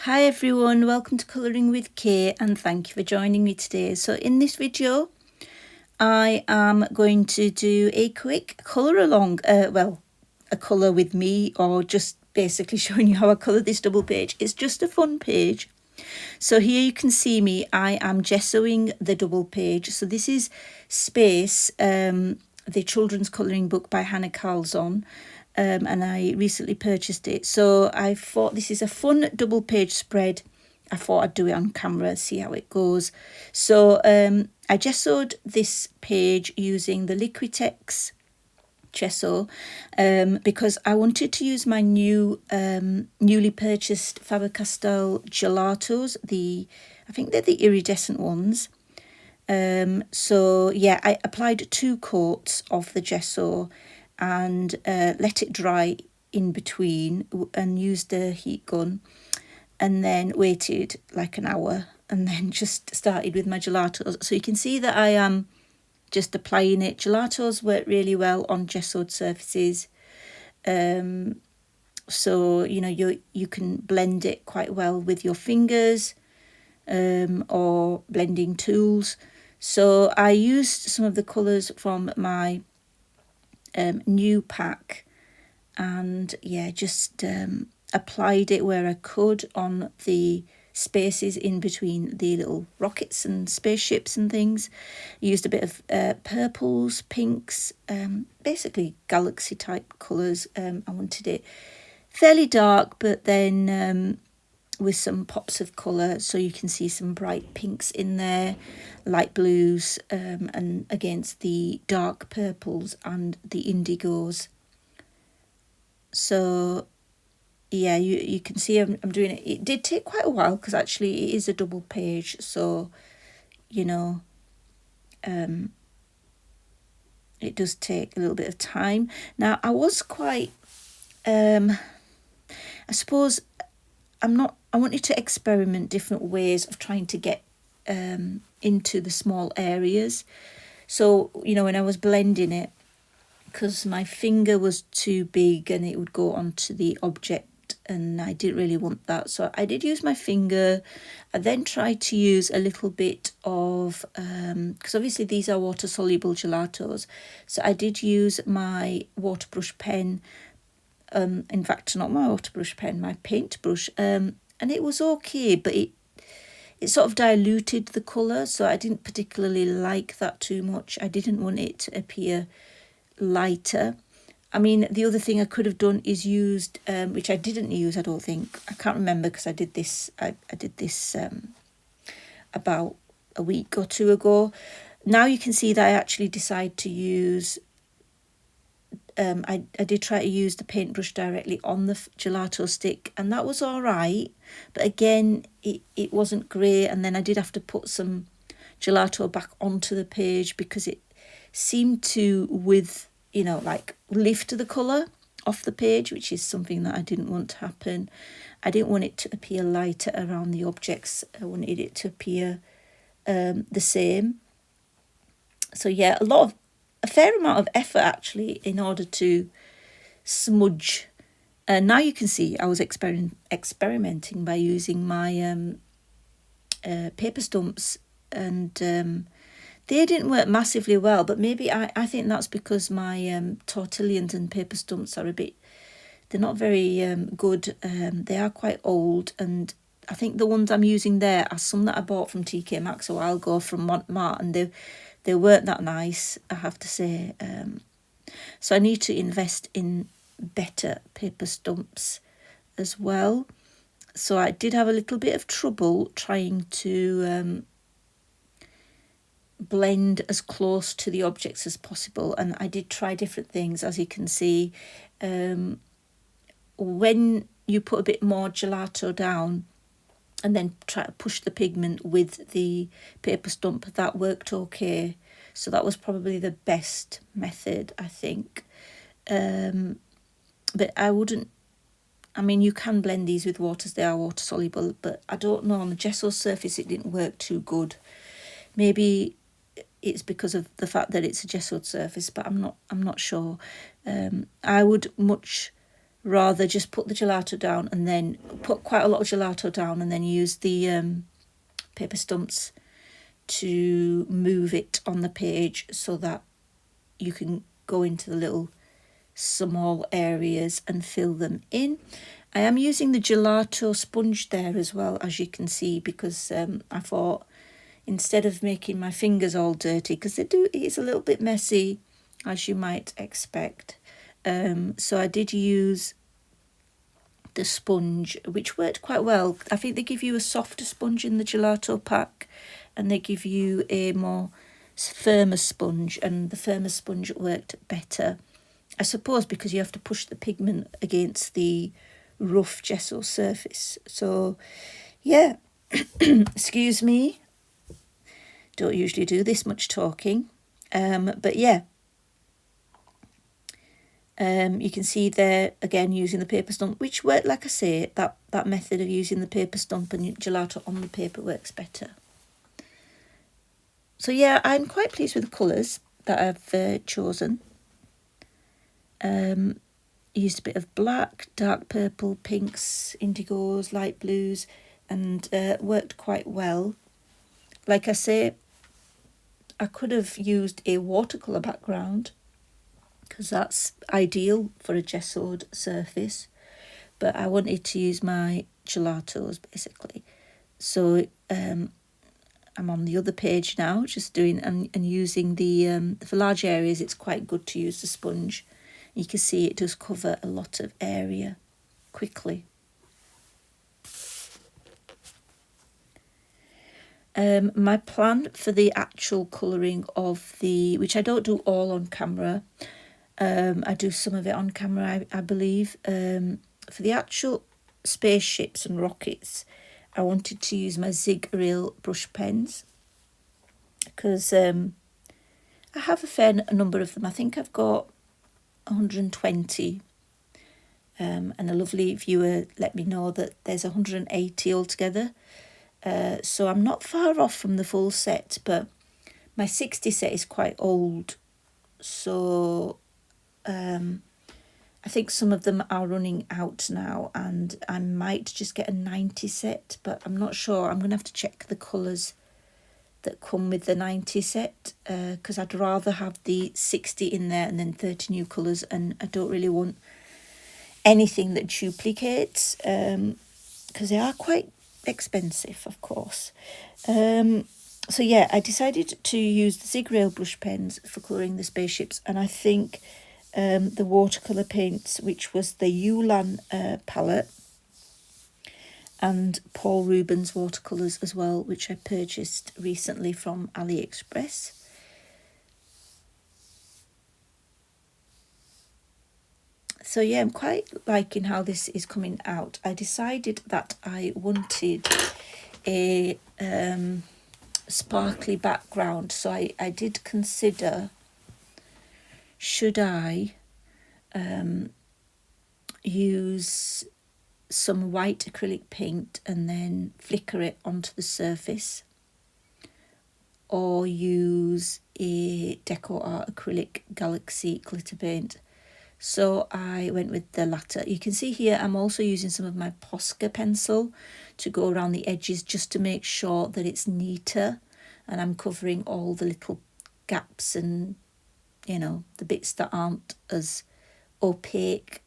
Hi everyone, welcome to Colouring with Kay and thank you for joining me today. So in this video I am going to do a quick colour along, a colour with me, or just basically showing you how I colour this double page. It's just a fun page. So here you can see me, I am gessoing the double page. So this is Space, the children's colouring book by Hanna Karlzon. And I recently purchased it. So I thought this is a fun double page spread. I thought I'd do it on camera, see how it goes. So I gessoed this page using the Liquitex gesso because I wanted to use my newly purchased Faber Castell gelatos. I think they're the iridescent ones. So yeah, I applied 2 coats of the gesso and let it dry in between and used a heat gun, and then waited like an hour and then just started with my gelatos. So you can see that I am just applying it. Gelatos work really well on gessoed surfaces. So you know you can blend it quite well with your fingers or blending tools. So I used some of the colours from my new pack, and yeah, just applied it where I could on the spaces in between the little rockets and spaceships and things. Used a bit of purples, pinks, basically galaxy type colours. I wanted it fairly dark, but then with some pops of colour, so you can see some bright pinks in there, light blues, and against the dark purples and the indigos. So yeah, you can see I'm doing it. It did take quite a while because actually it is a double page, so you know it does take a little bit of time. Now I was quite I suppose I wanted to experiment different ways of trying to get into the small areas. So, you know, when I was blending it, because my finger was too big and it would go onto the object and I didn't really want that. So I did use my finger. I then tried to use a little bit of, because obviously these are water soluble gelatos. So I did use my water brush pen. In fact, not my water brush pen, my paintbrush, and it was okay, but it sort of diluted the colour, so I didn't particularly like that too much. I didn't want it to appear lighter. I mean, the other thing I could have done is used, which I didn't use, I don't think. I can't remember because I did this. I did this about a week or 2 ago. Now you can see that I actually decided to use. I did try to use the paintbrush directly on the gelato stick, and that was all right, but again it wasn't great. And then I did have to put some gelato back onto the page because it seemed to lift the colour off the page, which is something that I didn't want to happen. I didn't want it to appear lighter around the objects. I wanted it to appear the same. So yeah, a fair amount of effort actually in order to smudge. And now you can see I was experimenting by using my paper stumps, and they didn't work massively well, but maybe I think that's because my tortillions and paper stumps are they're not very good. They are quite old, and I think the ones I'm using there are some that I bought from TK Maxx a while ago from Montmartre, and they weren't that nice, I have to say. So I need to invest in better paper stumps as well. So I did have a little bit of trouble trying to blend as close to the objects as possible. And I did try different things, as you can see. When you put a bit more gelato down and then try to push the pigment with the paper stump, that worked okay. So that was probably the best method, I think. But I mean, you can blend these with waters, they are water soluble, but I don't know, on the gesso surface it didn't work too good. Maybe it's because of the fact that it's a gessoed surface, but I'm not sure. I would much rather just put the gelato down and then put quite a lot of gelato down and then use the paper stumps to move it on the page so that you can go into the little small areas and fill them in. I am using the gelato sponge there as well, as you can see, because I thought instead of making my fingers all dirty, because it's a little bit messy, as you might expect. So I did use the sponge, which worked quite well. I think they give you a softer sponge in the gelato pack, and they give you a more firmer sponge, and the firmer sponge worked better. I suppose because you have to push the pigment against the rough gesso surface. So yeah, excuse me, don't usually do this much talking, but yeah, you can see there again using the paper stump, which worked, like I say, that method of using the paper stump and gelato on the paper works better. So yeah, I'm quite pleased with the colours that I've chosen. Used a bit of black, dark purple, pinks, indigos, light blues, and worked quite well. Like I say, I could have used a watercolour background because that's ideal for a gessoed surface, but I wanted to use my gelatos basically. So I'm on the other page now, just doing and using the for large areas it's quite good to use the sponge. You can see it does cover a lot of area quickly. My plan for the actual colouring of which I don't do all on camera, I do some of it on camera, I believe. For the actual spaceships and rockets, I wanted to use my Zig Rail brush pens because I have a fair number of them. I think I've got 120, and a lovely viewer let me know that there's 180 altogether. So I'm not far off from the full set, but my 60 set is quite old, so I think some of them are running out now, and I might just get a 90 set, but I'm not sure. I'm going to have to check the colours that come with the 90 set, because I'd rather have the 60 in there and then 30 new colours, and I don't really want anything that duplicates, because they are quite expensive, of course. So yeah, I decided to use the Zig Rail brush pens for colouring the spaceships, and I think the watercolour paints, which was the YouLan palette, and Paul Rubens watercolours as well, which I purchased recently from AliExpress. So yeah, I'm quite liking how this is coming out. I decided that I wanted a sparkly background, so I did consider, should I use some white acrylic paint and then flicker it onto the surface, or use a Decoart acrylic Galaxy glitter paint. So I went with the latter. You can see here I'm also using some of my Posca pencil to go around the edges just to make sure that it's neater, and I'm covering all the little gaps and, you know, the bits that aren't as opaque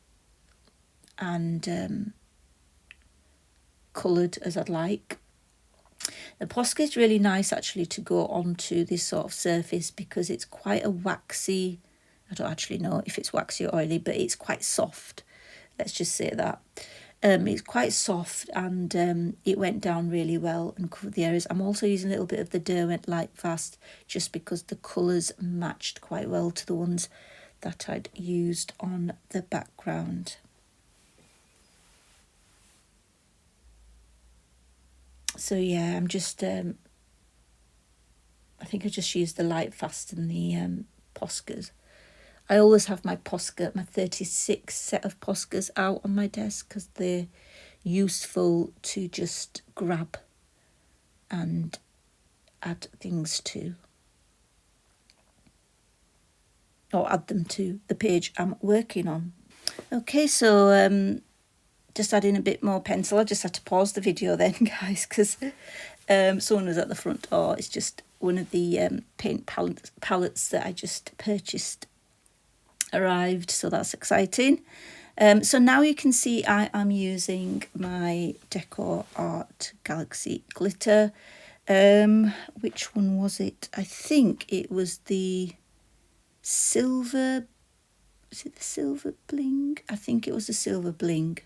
and coloured as I'd like. The Posca is really nice actually to go onto this sort of surface because it's quite a waxy, I don't actually know if it's waxy or oily, but it's quite soft. Let's just say that. It's quite soft, and it went down really well and covered the areas. I'm also using a little bit of the Derwent Light Fast just because the colours matched quite well to the ones that I'd used on the background. So yeah, I'm just, I think I just used the Light Fast and the Poscas. I always have my Posca, my 36 set of Poscas out on my desk because they're useful to just grab and add things to, or add them to the page I'm working on. Okay, so just adding a bit more pencil. I just had to pause the video then, guys, because someone was at the front door. It's just one of the paint palettes that I just purchased arrived, so that's exciting. So now you can see I am using my Decoart Art Galaxy glitter. Which one was it? I think it was the silver. Is it the silver bling? I think it was the silver bling.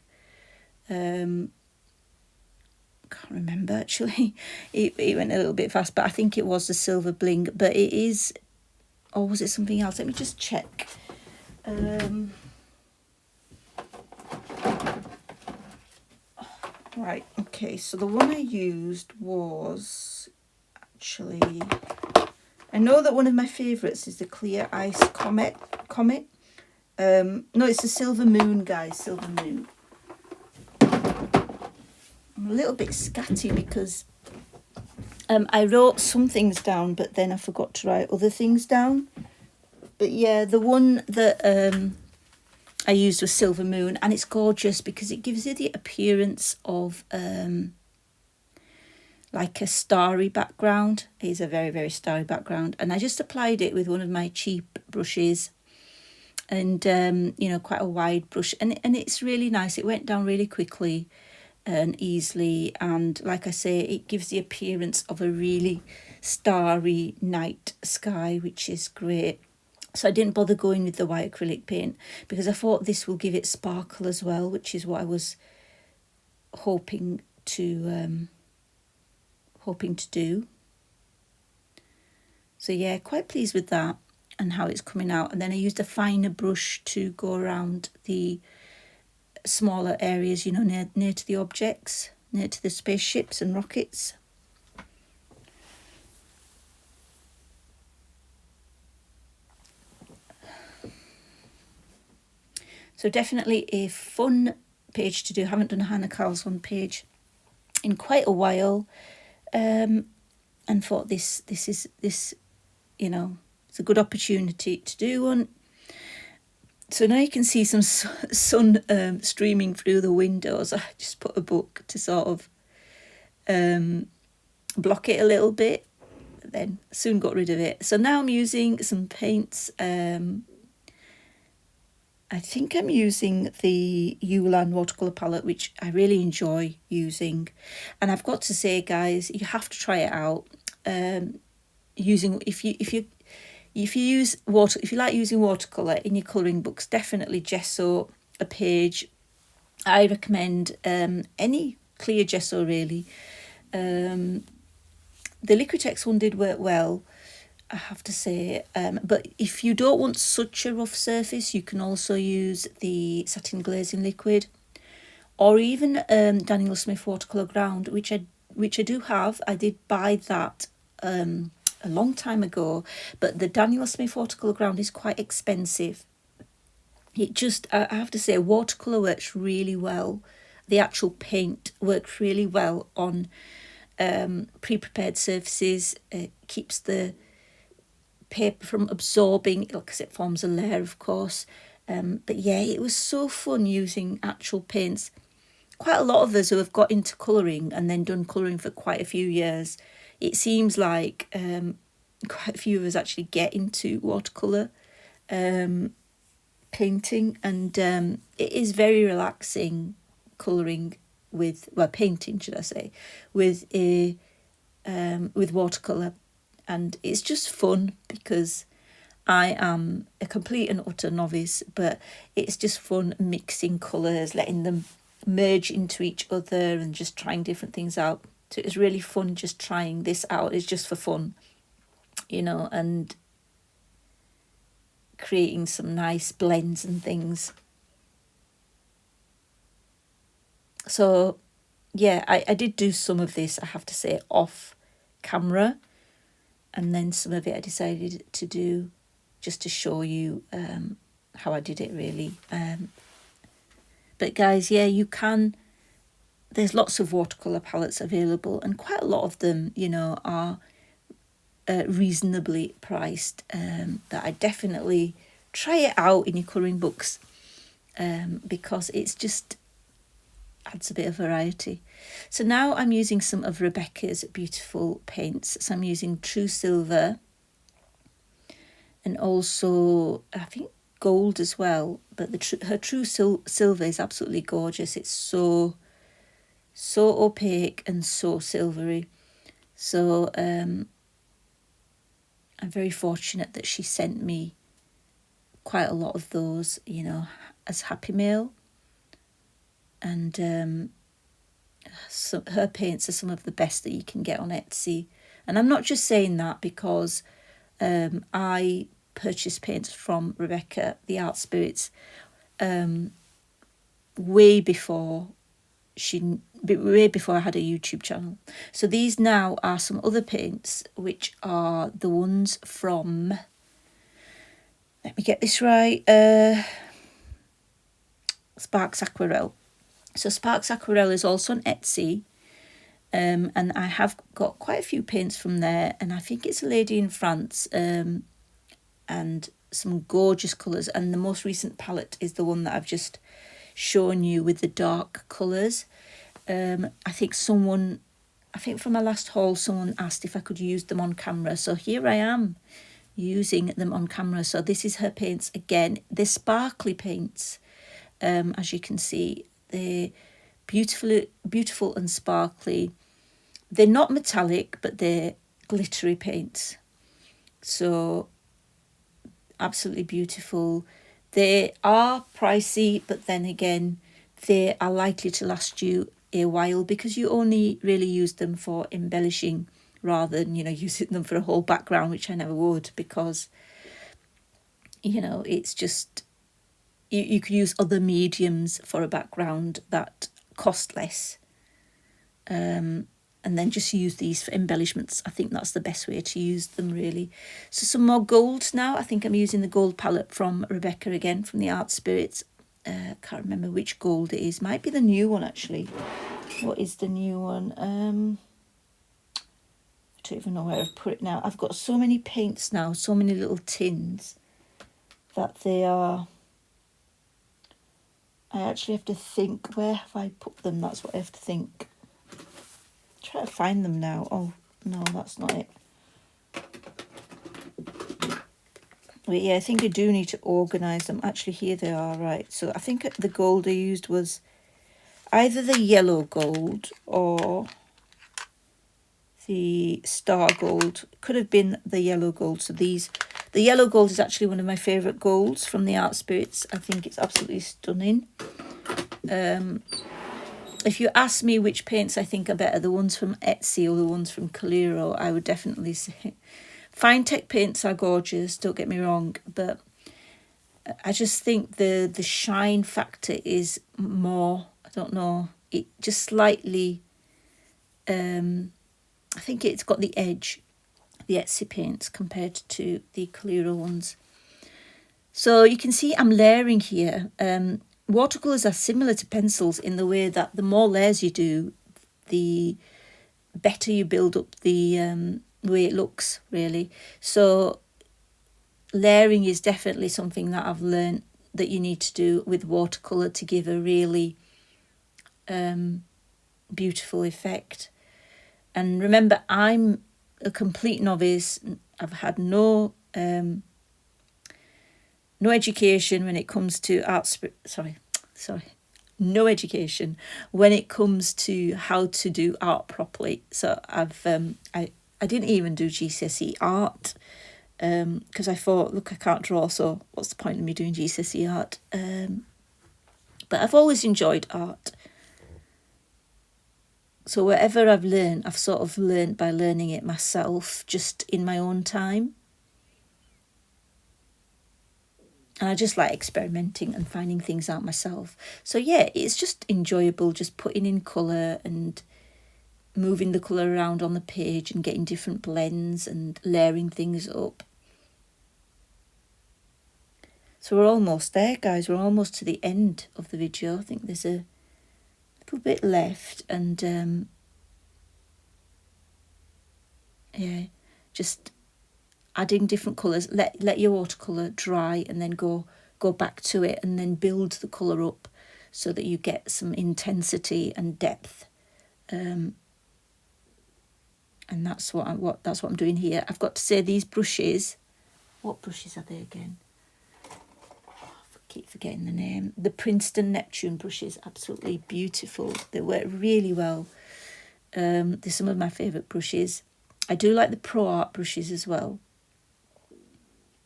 Can't remember actually. It went a little bit fast, but I think it was the silver bling. But it is, or was it something else? Let me just check. Right, okay, so the one I used was actually, I know that one of my favourites is the Clear Ice Comet. No, it's the Silver Moon, guys, Silver Moon. I'm a little bit scatty because I wrote some things down, but then I forgot to write other things down. But yeah, the one that I used was Silver Moon, and it's gorgeous because it gives you the appearance of like a starry background. It is a very, very starry background. And I just applied it with one of my cheap brushes, and you know, quite a wide brush, and it's really nice. It went down really quickly and easily, and like I say, it gives the appearance of a really starry night sky, which is great. So I didn't bother going with the white acrylic paint because I thought this will give it sparkle as well, which is what I was hoping to do. So yeah, quite pleased with that and how it's coming out. And then I used a finer brush to go around the smaller areas, you know, near to the objects, near to the spaceships and rockets. So definitely a fun page to do. Haven't done a Hanna Karlzon page in quite a while, and thought this you know, it's a good opportunity to do one. So now you can see some sun streaming through the windows. I just put a book to sort of block it a little bit, but then soon got rid of it. So now I'm using some paints. I think I'm using the YouLan watercolour palette, which I really enjoy using. And I've got to say, guys, you have to try it out. If you like using watercolour in your colouring books, definitely Gesso a page. I recommend any clear Gesso really. The Liquitex one did work well, I have to say, but if you don't want such a rough surface, you can also use the satin glazing liquid, or even Daniel Smith watercolour ground, which I do have. I did buy that a long time ago, but the Daniel Smith watercolour ground is quite expensive. It just, I have to say, watercolour works really well. The actual paint works really well on pre-prepared surfaces. It keeps the paper from absorbing, because it forms a layer, of course. But yeah, it was so fun using actual paints. Quite a lot of us who have got into colouring and then done colouring for quite a few years, it seems like quite a few of us actually get into watercolour painting, and it is very relaxing colouring with, well, painting should I say, with watercolour. And it's just fun because I am a complete and utter novice, but it's just fun mixing colours, letting them merge into each other and just trying different things out. So it's really fun just trying this out. It's just for fun, you know, and creating some nice blends and things. So yeah, I did do some of this, I have to say, off camera. And then some of it I decided to do just to show you how I did it, really. But guys, yeah, you can, there's lots of watercolour palettes available, and quite a lot of them, you know, are reasonably priced. That I definitely try it out in your colouring books. because it's just adds a bit of variety. So now I'm using some of Rebecca's beautiful paints. So I'm using True Silver and also I think gold as well, but her True Silver is absolutely gorgeous. It's so opaque and so silvery. So I'm very fortunate that she sent me quite a lot of those, you know, as Happy Mail. And so her paints are some of the best that you can get on Etsy. And I'm not just saying that because I purchased paints from Rebecca, the Art Spirits, way before I had a YouTube channel. So these now are some other paints, which are the ones from, let me get this right, Sparks Aquarelle. So Sparks Aquarelle is also on Etsy, and I have got quite a few paints from there, and I think it's a lady in France, and some gorgeous colours. And the most recent palette is the one that I've just shown you with the dark colours. I think from my last haul, someone asked if I could use them on camera. So here I am using them on camera. So this is her paints again. They're sparkly paints, as you can see. They're beautiful and sparkly. They're not metallic, but they're glittery paints. So absolutely beautiful. They are pricey, but then again, they are likely to last you a while because you only really use them for embellishing rather than, you know, using them for a whole background, which I never would, because, you know, it's just, you could use other mediums for a background that cost less, and then just use these for embellishments. I think that's the best way to use them, really. So some more golds now. I think I'm using the gold palette from Rebecca again, from the Art Spirits. Can't remember which gold it is. Might be the new one, actually. What is the new one? I don't even know where I've put it now. I've got so many paints now, so many little tins, that they are... I actually have to think, where have I put them? That's what I have to think. Try to find them now. Oh, no, that's not it. Wait, yeah, I think I do need to organise them. Actually, here they are, right. So I think the gold I used was either the yellow gold or the star gold. Could have been the yellow gold. So the yellow gold is actually one of my favourite golds from the Art Spirits. I think it's absolutely stunning. If you ask me which paints I think are better, the ones from Etsy or the ones from Coliro, I would definitely say Fine Tech paints are gorgeous, don't get me wrong, but I just think the shine factor is more, I don't know, it just slightly, I think it's got the edge, the Etsy paints, compared to the Coliro ones. So you can see I'm layering here. Watercolours are similar to pencils in the way that the more layers you do, the better you build up the way it looks, really. So layering is definitely something that I've learned that you need to do with watercolour to give a really beautiful effect. And remember, I'm a complete novice. I've had no education when it comes to no education when it comes to how to do art properly. So I didn't even do GCSE art because I thought, look, I can't draw, so what's the point of me doing GCSE art? But I've always enjoyed art. So whatever I've learned, I've sort of learned by learning it myself, just in my own time. And I just like experimenting and finding things out myself. So yeah, it's just enjoyable, just putting in colour and moving the colour around on the page and getting different blends and layering things up. So we're almost there, guys. We're almost to the end of the video. I think there's a little bit left, and yeah, just adding different colours. Let your watercolour dry and then go go back to it and then build the colour up so that you get some intensity and depth. And that's what I'm doing here. I've got to say, these brushes, what brushes are they again? I keep forgetting the name. The Princeton Neptune brushes, absolutely beautiful. They work really well. They're some of my favourite brushes. I do like the Pro Art brushes as well,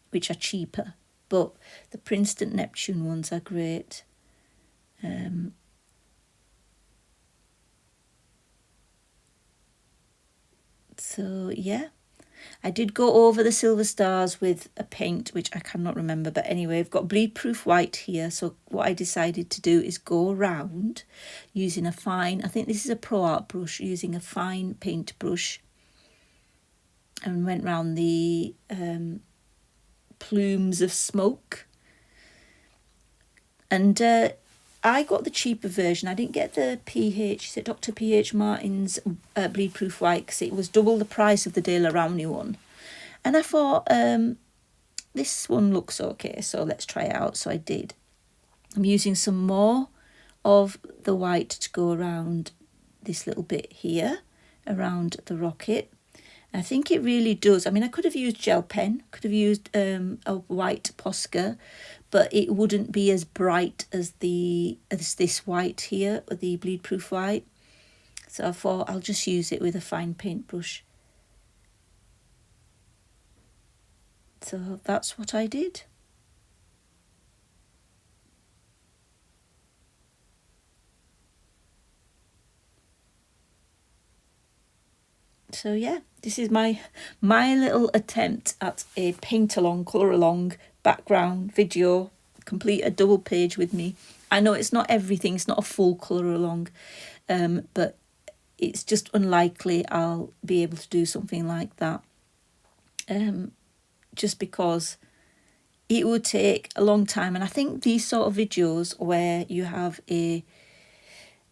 which are cheaper, but the Princeton Neptune ones are great. So yeah, I did go over the silver stars with a paint, which I cannot remember, but anyway, I've got bleed proof white here. So what I decided to do is go around using a fine, I think this is a Pro Art brush, using a fine paint brush, and went round the plumes of smoke. And I got the cheaper version. I didn't get the Dr. P.H. Martin's bleed proof white, because it was double the price of the De La Rowney one. And I thought, this one looks okay, so let's try it out. So I did. I'm using some more of the white to go around this little bit here, around the rocket. I think it really does. I mean, I could have used gel pen, could have used a white Posca, but it wouldn't be as bright as this white here, the bleed proof white. So I thought I'll just use it with a fine paintbrush. So that's what I did. So yeah, this is my little attempt at a paint along, colour along background video. Complete a double page with me. I know it's not everything, it's not a full colour along, but it's just unlikely I'll be able to do something like that, just because it would take a long time. And I think these sort of videos where you have a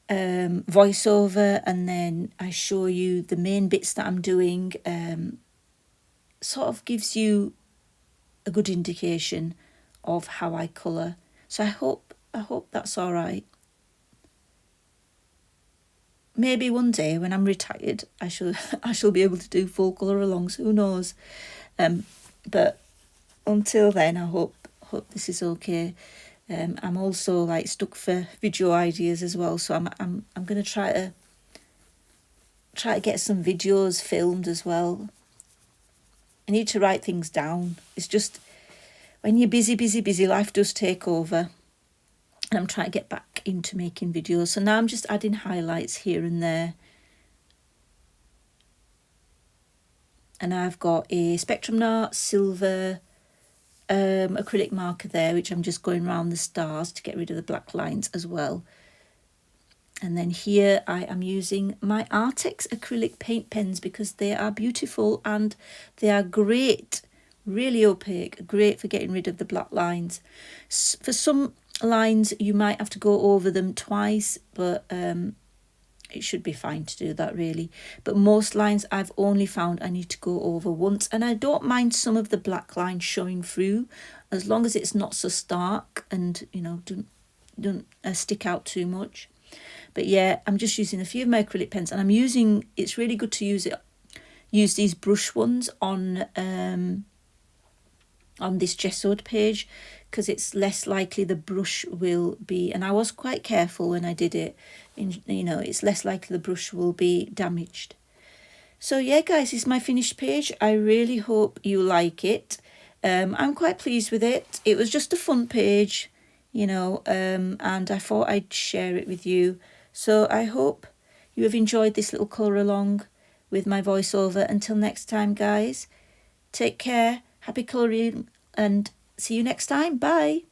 voiceover and then I show you the main bits that I'm doing, sort of gives you a good indication of how I colour. So I hope that's all right. Maybe one day when I'm retired, I shall be able to do full colour alongs. Who knows? But until then, I hope this is okay. I'm also like stuck for video ideas as well, so I'm going to try to get some videos filmed as well. I need to write things down. It's just when you're busy, life does take over. And I'm trying to get back into making videos. So now I'm just adding highlights here and there. And I've got a Spectrum Art silver acrylic marker there, which I'm just going around the stars to get rid of the black lines as well. And then here I am using my Artex acrylic paint pens because they are beautiful and they are great, really opaque, great for getting rid of the black lines. For some lines you might have to go over them twice, but it should be fine to do that really. But most lines I've only found I need to go over once, and I don't mind some of the black lines showing through as long as it's not so stark and, you know, don't stick out too much. But yeah, I'm just using a few of my acrylic pens, and it's really good to use these brush ones on this gessoed page, because it's less likely the brush will be, and I was quite careful when I did it, you know, it's less likely the brush will be damaged. So yeah guys, this is my finished page. I really hope you like it. I'm quite pleased with it. It was just a fun page, you know, and I thought I'd share it with you. So I hope you have enjoyed this little colour along with my voiceover. Until next time guys, take care, happy colouring, and see you next time. Bye.